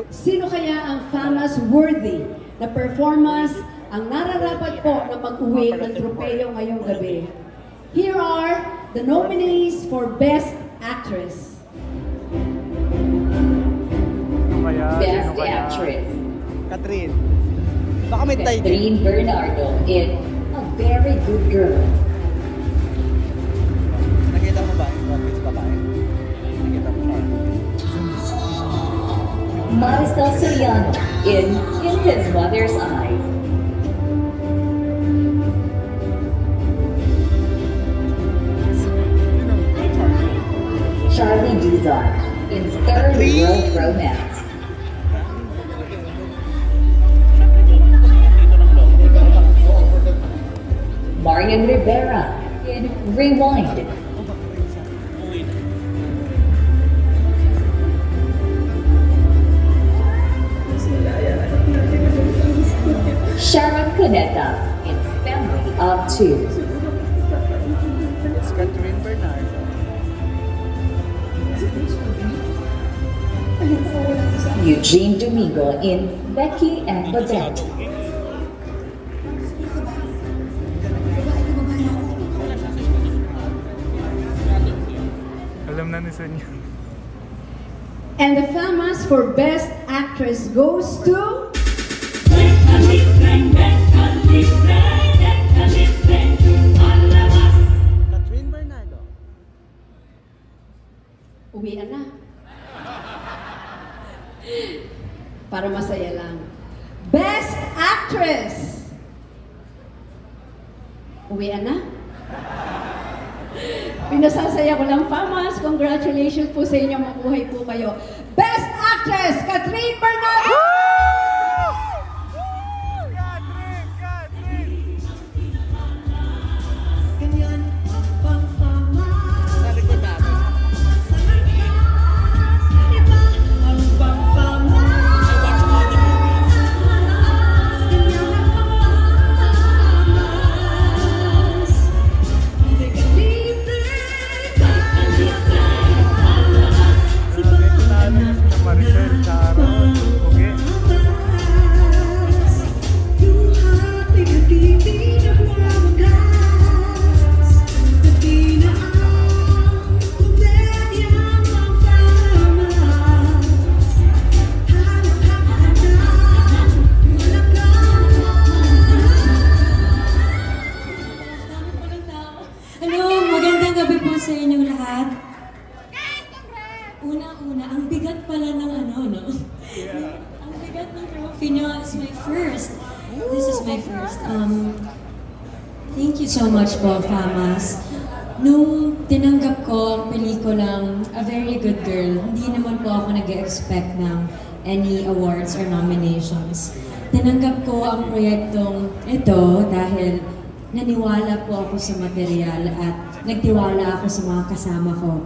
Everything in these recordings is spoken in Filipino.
Sino kaya ang FAMAS worthy na performance ang nararapat po na mag-uwi ng tropeyo ngayong gabi? Here are the nominees for Best Actress. Best Actress. Catherine. Baka may title. Catherine Bernardo in A Very Good Girl. Nakita mo ba yung office babae? Nakita mo ba? Maricel Soriano in His Mother's Eyes. Charlie Dizon in Third World Romance. Marian Rivera in Rewind. Sharon Cuneta in Family of Two. It's Catherine Bernardo. Eugene Domingo in Becky and Bodette. Alam na ni Sonia. And the FAMAS for Best Actress goes to... Catherine Bernardo. Uwian na. Para masaya lang. Best Actress! Uwian na? Pinasasaya ko lang, FAMAS. Congratulations po sa inyo. Mabuhay po kayo. Best Actress, Catherine Bernardo! Sa likod namin. Maricel, Sharon, Ugi. Hello, magandang gabi po sa inyong lahat. Una-una, ang bigat pala ng ano, no? Ang bigat ng trophy nyo. It's my first. This is my first. Thank you so much po, FAMAS. Nung tinanggap ko ang pelikulang A Very Good Girl, hindi naman po ako nag-expect ng any awards or nominations. Tinanggap ko ang proyektong ito dahil naniwala po ako sa material at nagtiwala ako sa mga kasama ko.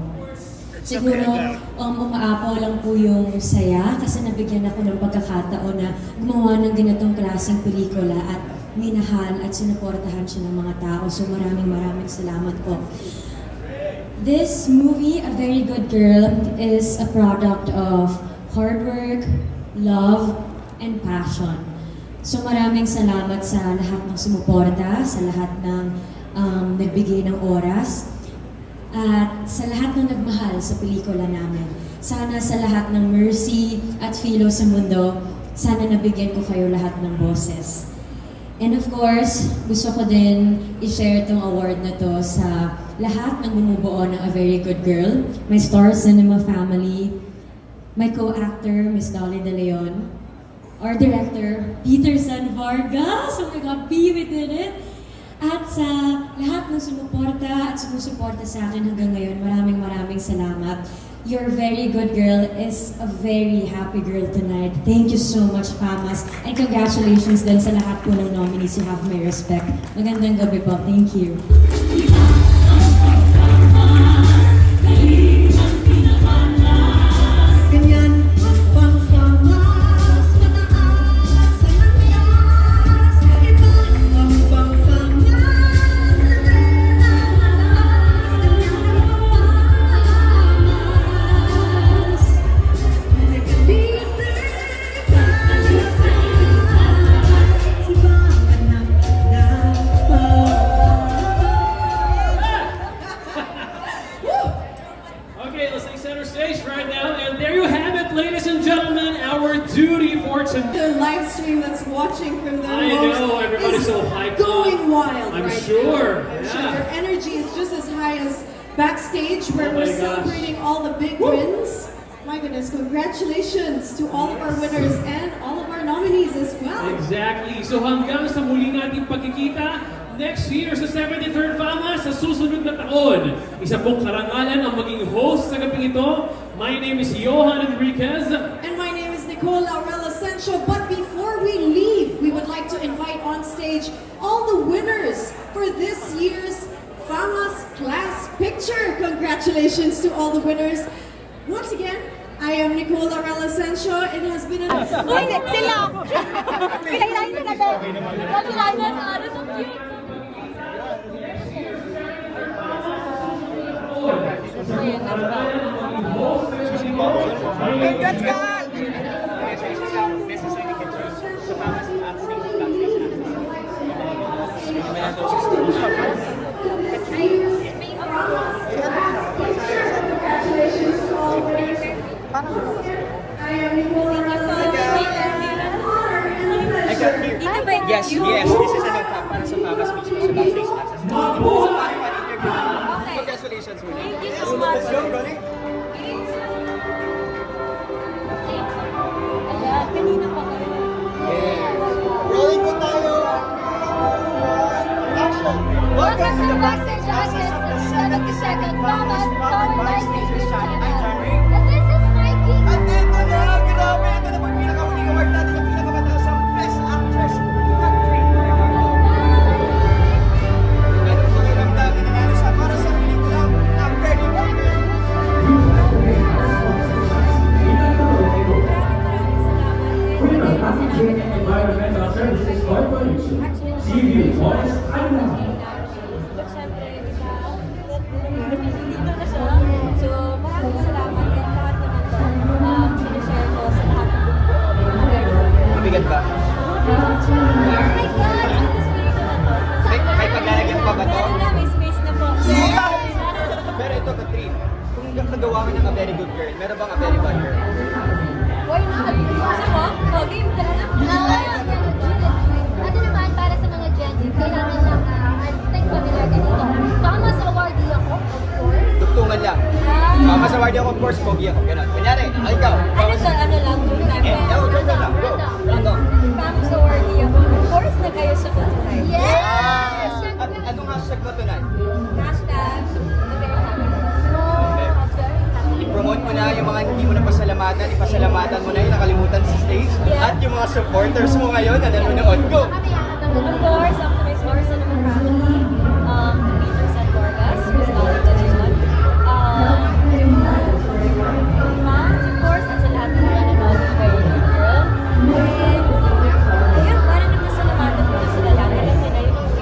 Siguro, umaapaw lang po yung saya kasi nabigyan ako ng pagkakataon na gumawa ng ganitong klaseng pelikula at minahal at sinuportahan siya ng mga tao. So maraming salamat po. This movie, A Very Good Girl, is a product of hard work, love, and passion. So maraming salamat sa lahat ng sumuporta, sa lahat ng nagbigay ng oras, at sa lahat ng nagmahal sa pelikula namin. Sana sa lahat ng mercy at filo sa mundo, sana nabigyan ko kayo lahat ng boses. And of course, gusto ko din i-share itong award na to sa lahat ng bumubuo ng A Very Good Girl, my Star Cinema family, my co-actor, Miss Dolly De Leon, our director, Peter San Vargas, oh my God, B, we did it! At sa lahat ng sumuporta at sumusuporta sa akin hanggang ngayon, maraming salamat. Your Very Good Girl is a very happy girl tonight. Thank you so much, FAMAS. And congratulations din sa lahat po ng nominees. You have my respect. Magandang gabi po. Thank you. Be Judy Fortune. The live stream that's watching from their I homes know, everybody's is so hyped going up. wild I'm right sure, now. I'm yeah. sure their energy is just as high as backstage where Oh we're my gosh. celebrating all the big wins. My goodness, congratulations to all of our winners and all of our nominees as well. Exactly. So hanggang sa muli nating pagkikita next year sa 73rd Fama sa susunod na taon. Isa pong karangalan ang maging host sa gabing ito. My name is Johan Enriquez. And my name is Nicole Aurela Sancho. But before we leave, we would like to invite on stage all the winners for this year's Fama's Class Picture. Congratulations to all the winners. Once again, I am Nicole Aurela Sancho. It has been an... Uy, sila! Pinailayin na natin! Pinailayin na sa ano, so cute! Congrats ka! I am Nicole Aurela Yes, yes. This is para sa Fama's mismo sa backstage access. Congratulations, Willie. Thank you so much. Let's go, Ronnie. Ayan, kanina pa kayo. Rolling po tayo. Action. Welcome to the backstage access of the 72nd Fama's Paradise Pictures Channel. And this is Mikey. At ito na, grabe. Ito na po yung pinakahuling award natin, yung pinakamataas ang Best Actress Country. Ganun pakiramdam na nanalo siya para sa pelikulang ang Very Good Girl. Environmental Services Corporation. CV Voice Island. Siyempre, dito na siya. So, maraming salamat at lahat naman to. Sinishare ko sa lahat ng grupo. Mabigat ba? Oh my God! May paglalagyan pa ba to? Meron na, may space na po. Pero ito, Katrin, kung nagawa mo ng A Very Good Girl, meron bang A Very Bad Girl? Why not? Gusto mo? Oh, game ka na. Ano naman, para sa mga Gen Z, kailangan lang, I think familiar ka dito. Fama's awardee ako, of course. Dugtungan lang. Mas award ako, of course, pogi ako. Ganun. Kunyari, ikaw. Ano to, ano lang, joke lang. Go. Random. Fama's awardee ako. Of course, na kayo sa tonight. Yes! At anong hashtag mo tonight? Hashtag, very happy. I-promote mo na yung mga hindi mo na pasalamatan, ipasalamatan mo na yung nakalimutan sa stage. At yung mga supporters mo ngayon na nanonood ko. Of course, up to my source na naman family, Peter San Borgas, who's not in the season. Fans, of course, at sa lahat ng mga nanonood ng Very Good Girl. And, ayun, para na pasalamatan ko na sila lahat. Alam nila yun ang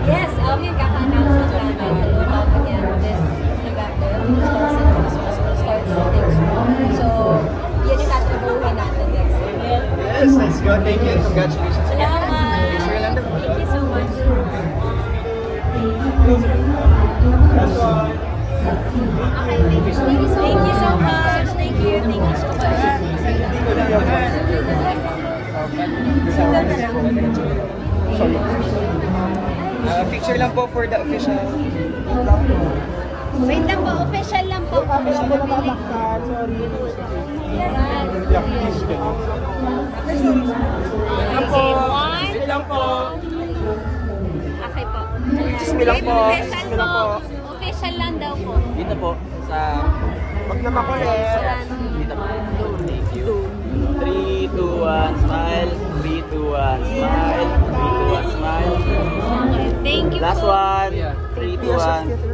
yes, yun, kaka-announce na namin. About again this November, will start shooting soon. So, yan yung natutubuhin natin next year. Yes, let's go. Thank you. Congratulations again. Salamat! Picture lang daw. Thank you so much. Last one. Okay, thank you so much. Thank you. Thank you so much. Sorry. Picture lang po for the official. Wait lang po, official lang po. Official lang po. Sorry. Yeah, please. Wait lang po. Okay po. Chismi lang po. Official po. Official lang daw po. Dito po sa wag na makulit. Dito po. Thank you. 3, 2, 1, smile. 3, 2, 1, smile. 3, 2, 1, smile. Thank you Last po. one. 3, 2, 1.